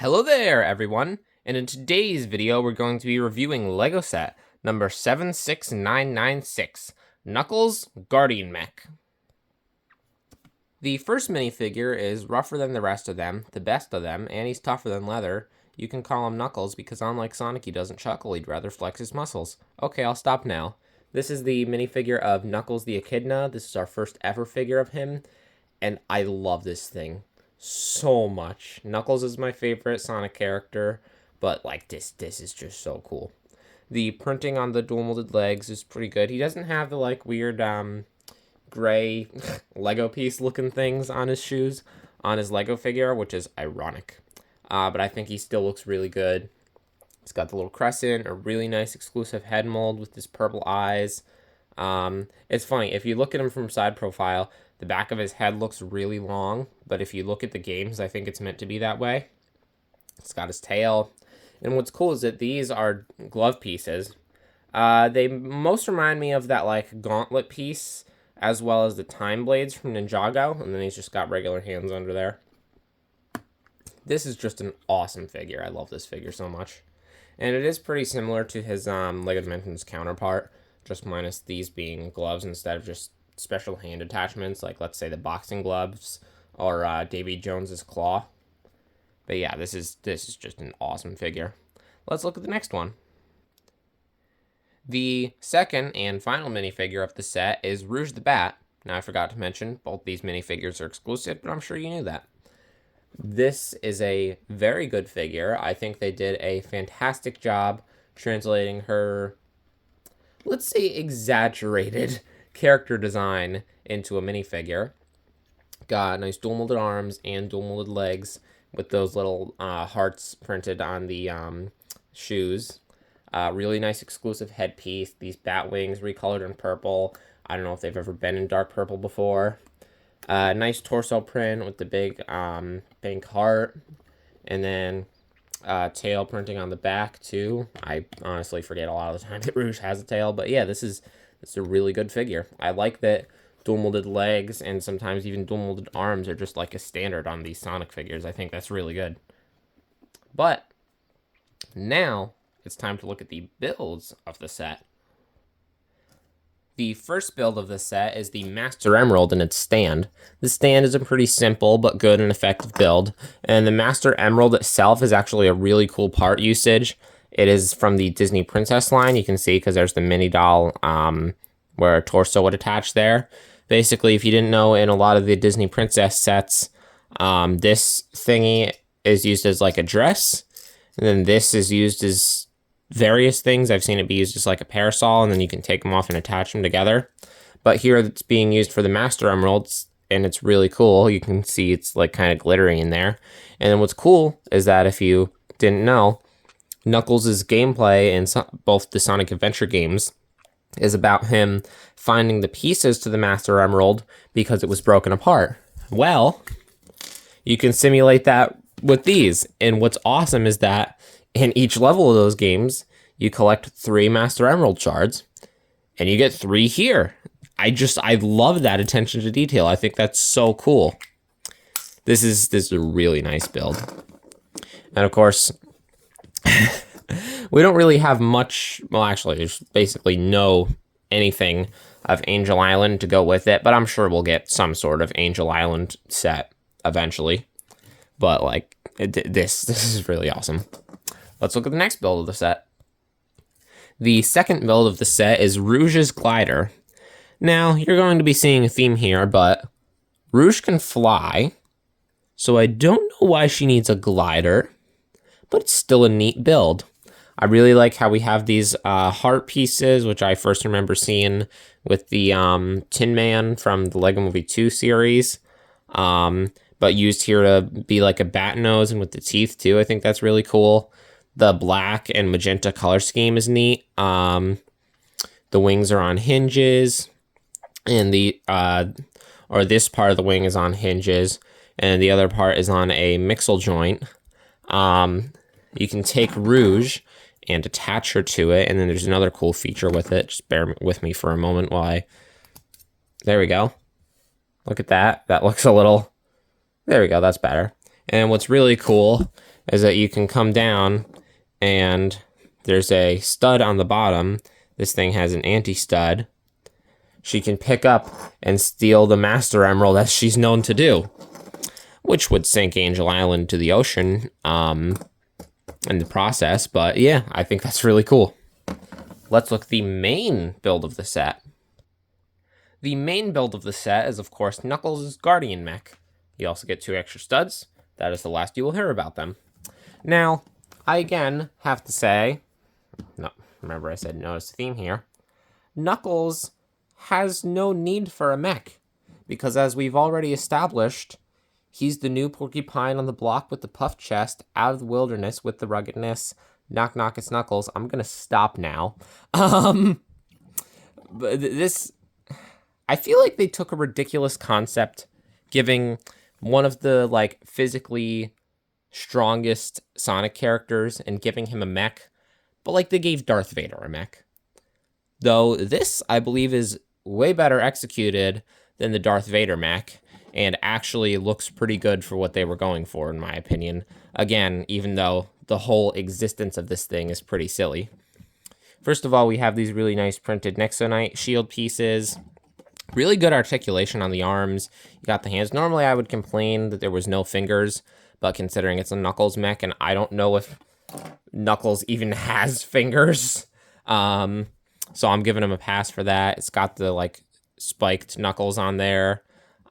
Hello there, everyone, and in today's video we're going to be reviewing LEGO set number 76996, Knuckles Guardian Mech. The first minifigure is rougher than the rest of them, the best of them, and he's tougher than leather. You can call him Knuckles because unlike Sonic he doesn't chuckle, he'd rather flex his muscles. Okay, I'll stop now. This is the minifigure of Knuckles the Echidna. This is our first ever figure of him, and I love this thing so much. Knuckles is my favorite Sonic character, but like this is just so cool. The printing on the dual molded legs is pretty good. He doesn't have the like weird gray Lego piece looking things on his shoes on his Lego figure, which is ironic. But I think he still looks really good. He's got the little crescent, a really nice exclusive head mold with his purple eyes. It's funny, if you look at him from side profile, the back of his head looks really long, but if you look at the games, I think it's meant to be that way. It's got his tail. And what's cool is that these are glove pieces. They most remind me of that like gauntlet piece, as well as the time blades from Ninjago, and then he's just got regular hands under there. This is just an awesome figure. I love this figure so much. And it is pretty similar to his LEGO Dimensions counterpart, just minus these being gloves instead of just special hand attachments, like let's say the boxing gloves or Davy Jones's claw. But yeah, this is just an awesome figure. Let's look at the next one. The second and final minifigure of the set is Rouge the Bat. Now I forgot to mention, both these minifigures are exclusive, but I'm sure you knew that. This is a very good figure. I think they did a fantastic job translating her, let's say, exaggerated character design into a minifigure. Got nice dual molded arms and dual molded legs with those little hearts printed on the shoes. Really nice exclusive headpiece. These bat wings recolored in purple. I don't know if they've ever been in dark purple before. Nice torso print with the big pink heart, and then tail printing on the back too. I honestly forget a lot of the time that Rouge has a tail, but yeah, this is a really good figure. I like that dual molded legs and sometimes even dual molded arms are just like a standard on these Sonic figures. I think that's really good. But now it's time to look at the builds of the set. The first build of the set is the Master Emerald and its stand. The stand is a pretty simple but good and effective build, and the Master Emerald itself is actually a really cool part usage. It is from the Disney Princess line. You can see because there's the mini doll where a torso would attach there. Basically, if you didn't know, in a lot of the Disney Princess sets, this thingy is used as like a dress, and then this is used as various things. I've seen it be used as like a parasol, and then you can take them off and attach them together. But here it's being used for the Master Emeralds, and it's really cool. You can see it's like kind of glittery in there. And then what's cool is that if you didn't know, Knuckles' gameplay in both the Sonic Adventure games is about him finding the pieces to the Master Emerald because it was broken apart. Well, you can simulate that with these. And what's awesome is that in each level of those games, you collect 3 Master Emerald shards, and you get 3 here. I love that attention to detail. I think that's so cool. This is a really nice build. And of course, we don't really have much, well actually there's basically no anything of Angel Island to go with it, but I'm sure we'll get some sort of Angel Island set eventually. But like, this is really awesome. Let's look at the next build of the set. The second build of the set is Rouges Glider. Now, you're going to be seeing a theme here, but Rouge can fly, so I don't know why she needs a glider, but it's still a neat build. I really like how we have these heart pieces, which I first remember seeing with the Tin Man from the LEGO Movie 2 series, but used here to be like a bat nose and with the teeth too. I think that's really cool. The black and magenta color scheme is neat. The wings are on hinges, and this part of the wing is on hinges, and the other part is on a mixel joint. You can take Rouge and attach her to it, and then there's another cool feature with it. Just bear with me for a moment while there we go. Look at that. That looks a little, there we go, that's better. And what's really cool is that you can come down and there's a stud on the bottom. This thing has an anti-stud. She can pick up and steal the Master Emerald as she's known to do, which would sink Angel Island to the ocean in the process. But yeah, I think that's really cool. Let's look at the main build of the set. The main build of the set is, of course, Knuckles' Guardian mech. You also get 2 extra studs. That is the last you will hear about them. Now, I again have to say, no, remember I said notice the theme here, Knuckles has no need for a mech, because as we've already established, he's the new porcupine on the block with the puff chest, out of the wilderness with the ruggedness. Knock knock, it's Knuckles. I'm gonna stop now. But this, I feel like they took a ridiculous concept, giving one of the like physically strongest Sonic characters and giving him a mech, but like they gave Darth Vader a mech. Though this, I believe, is way better executed than the Darth Vader mech, and actually looks pretty good for what they were going for, in my opinion. Again, even though the whole existence of this thing is pretty silly. First of all, we have these really nice printed Nexonite shield pieces. Really good articulation on the arms. You got the hands. Normally, I would complain that there was no fingers, but considering it's a Knuckles mech, and I don't know if Knuckles even has fingers, so I'm giving him a pass for that. It's got the like spiked knuckles on there.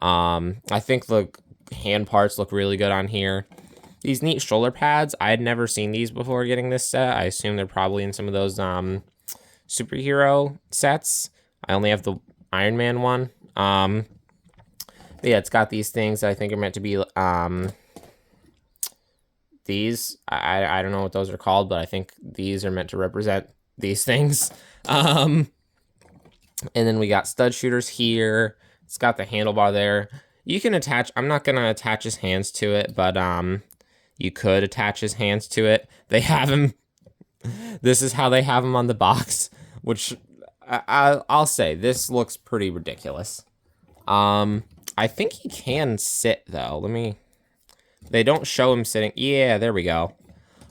I think the hand parts look really good on here. These neat shoulder pads, I had never seen these before getting this set. I assume they're probably in some of those superhero sets. I only have the Iron Man one. But yeah, it's got these things that I think are meant to be these. I don't know what those are called, but I think these are meant to represent these things. And then we got stud shooters here. It's got the handlebar there. You can attach, I'm not gonna attach his hands to it, but you could attach his hands to it. They have him, this is how they have him on the box, which I'll say, this looks pretty ridiculous. I think he can sit though. They don't show him sitting. Yeah, there we go.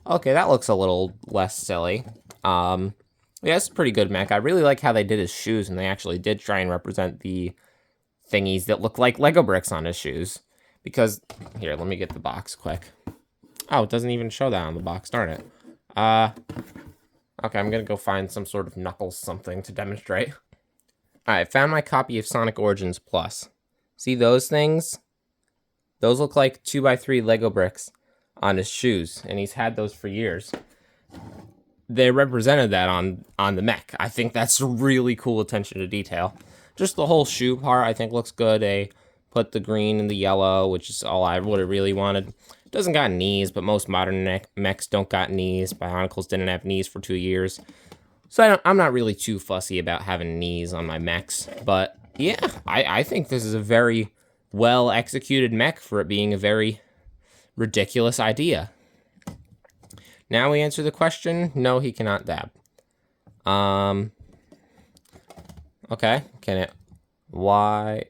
Okay, that looks a little less silly. Yeah, it's a pretty good mech. I really like how they did his shoes, and they actually did try and represent the thingies that look like Lego bricks on his shoes. Because, here, let me get the box quick. Oh, it doesn't even show that on the box, darn it. Okay, I'm gonna go find some sort of Knuckles something to demonstrate. Alright, found my copy of Sonic Origins Plus. See those things? Those look like 2x3 Lego bricks on his shoes, and he's had those for years. They represented that on the mech. I think that's really cool attention to detail. Just the whole shoe part I think looks good. They put the green and the yellow, which is all I would have really wanted. It doesn't got knees, but most modern mechs don't got knees. Bionicles didn't have knees for 2 years. So I'm not really too fussy about having knees on my mechs. But yeah, I think this is a very well executed mech for it being a very ridiculous idea. Now we answer the question, no, he cannot dab. Okay, can it YMC?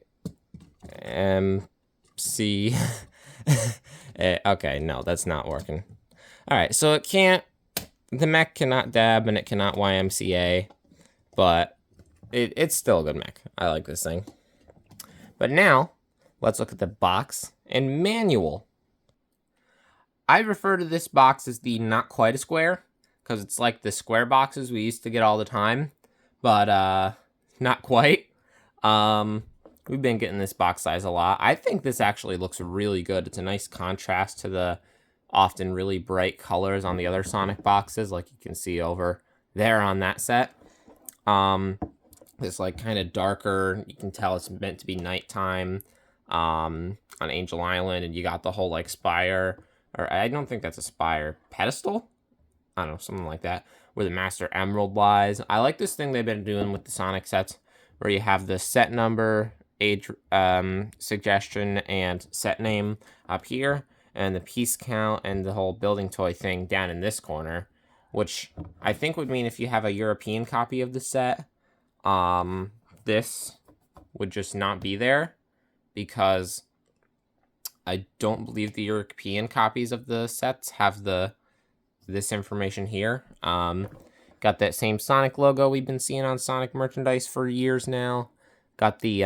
Okay, no, that's not working. Alright, so it can't, the mech cannot dab and it cannot YMCA, but it's still a good mech. I like this thing. But now, let's look at the box and manual. I refer to this box as the not quite a square, because it's like the square boxes we used to get all the time, but not quite. We've been getting this box size a lot. I think this actually looks really good. It's a nice contrast to the often really bright colors on the other Sonic boxes, like you can see over there on that set. This like kind of darker, you can tell it's meant to be nighttime on Angel Island, and you got the whole like spire, or I don't think that's a spire, pedestal? I don't know, something like that, where the Master Emerald lies. I like this thing they've been doing with the Sonic sets, where you have the set number, age suggestion, and set name up here, and the piece count and the whole building toy thing down in this corner, which I think would mean if you have a European copy of the set, this would just not be there, because I don't believe the European copies of the sets have this information here. Got that same Sonic logo we've been seeing on Sonic merchandise for years now. Got the,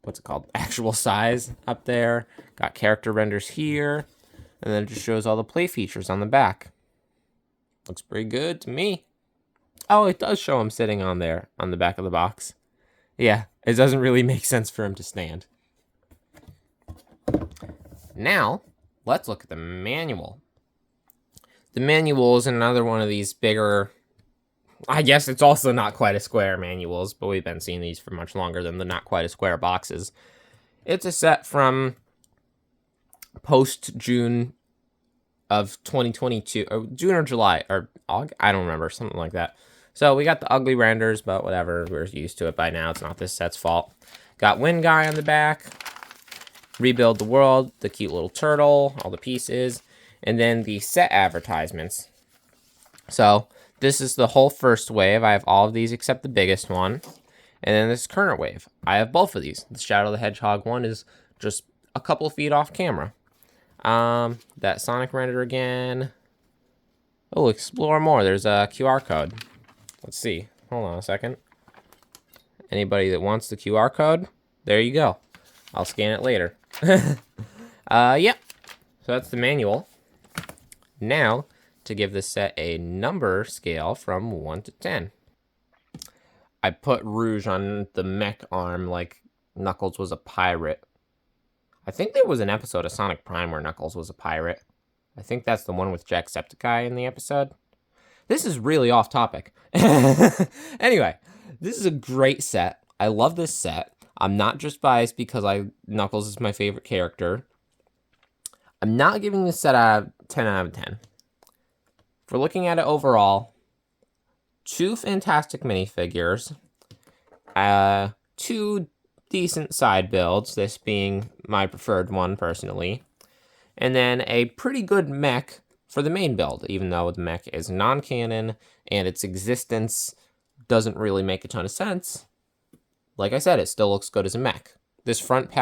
what's it called? Actual size up there. Got character renders here. And then it just shows all the play features on the back. Looks pretty good to me. Oh, it does show him sitting on there, on the back of the box. Yeah, it doesn't really make sense for him to stand. Now, let's look at the manual. The manual is another one of these bigger... I guess it's also not quite a square manuals, but we've been seeing these for much longer than the not quite a square boxes. It's a set from post-June of 2022, or June or July, or August, I don't remember, something like that. So we got the ugly renders, but whatever, we're used to it by now. It's not this set's fault. Got Wind Guy on the back, Rebuild the World, the cute little turtle, all the pieces, and then the set advertisements. So this is the whole first wave. I have all of these except the biggest one. And then this current wave. I have both of these. The Shadow the Hedgehog one is just a couple feet off camera. That Sonic render again. Oh, explore more. There's a QR code. Let's see. Hold on a second. Anybody that wants the QR code, there you go. I'll scan it later. Yep. So that's the manual. Now, to give this set a number scale from 1 to 10. I put Rouge on the mech arm like Knuckles was a pirate. I think there was an episode of Sonic Prime where Knuckles was a pirate. I think that's the one with Jacksepticeye in the episode. This is really off topic. Anyway, this is a great set. I love this set. I'm not just biased because Knuckles is my favorite character. I'm not giving this set a 10 out of 10. For looking at it overall, 2 fantastic minifigures, 2 decent side builds, this being my preferred one personally, and then a pretty good mech for the main build, even though the mech is non-canon and its existence doesn't really make a ton of sense. Like I said, it still looks good as a mech. This front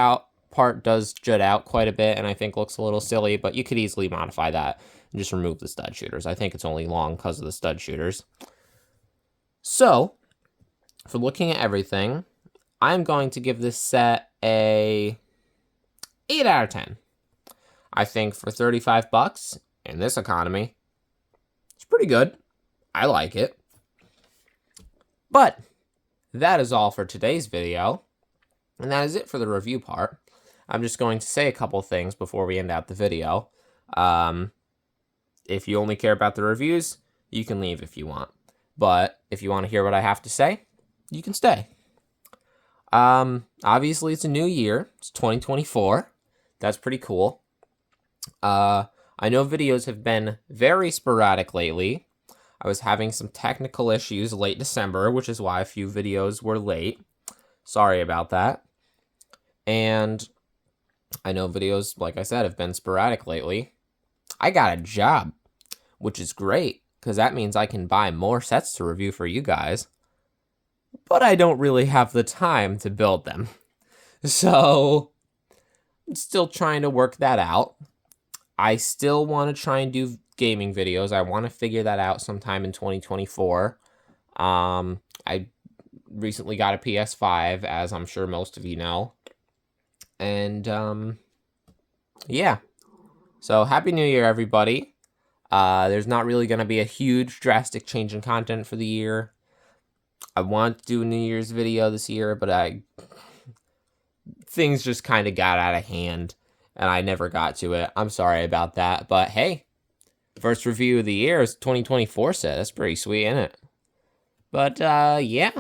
part does jut out quite a bit and I think looks a little silly, but you could easily modify that and just remove the stud shooters. I think it's only long because of the stud shooters. So, for looking at everything, I'm going to give this set a 8 out of 10. I think for 35 bucks in this economy, it's pretty good. I like it. But that is all for today's video, and that is it for the review part. I'm just going to say a couple things before we end out the video. If you only care about the reviews, you can leave if you want. But if you want to hear what I have to say, you can stay. Obviously, it's a new year. It's 2024. That's pretty cool. I know videos have been very sporadic lately. I was having some technical issues late December, which is why a few videos were late. Sorry about that. And I know videos, like I said, have been sporadic lately. I got a job, which is great, because that means I can buy more sets to review for you guys. But I don't really have the time to build them. So, I'm still trying to work that out. I still want to try and do gaming videos. I want to figure that out sometime in 2024. I recently got a PS5, as I'm sure most of you know. And, yeah. So, Happy New Year, everybody. There's not really going to be a huge, drastic change in content for the year. I want to do a New Year's video this year, but things just kind of got out of hand, and I never got to it. I'm sorry about that, but hey, first review of the year is 2024 set. That's pretty sweet, isn't it? But, yeah,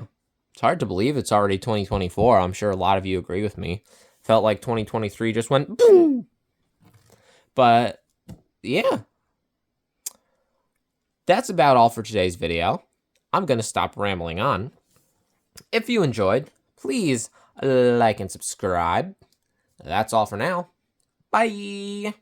it's hard to believe it's already 2024. I'm sure a lot of you agree with me. Felt like 2023 just went boom. But, yeah. That's about all for today's video. I'm going to stop rambling on. If you enjoyed, please like and subscribe. That's all for now. Bye!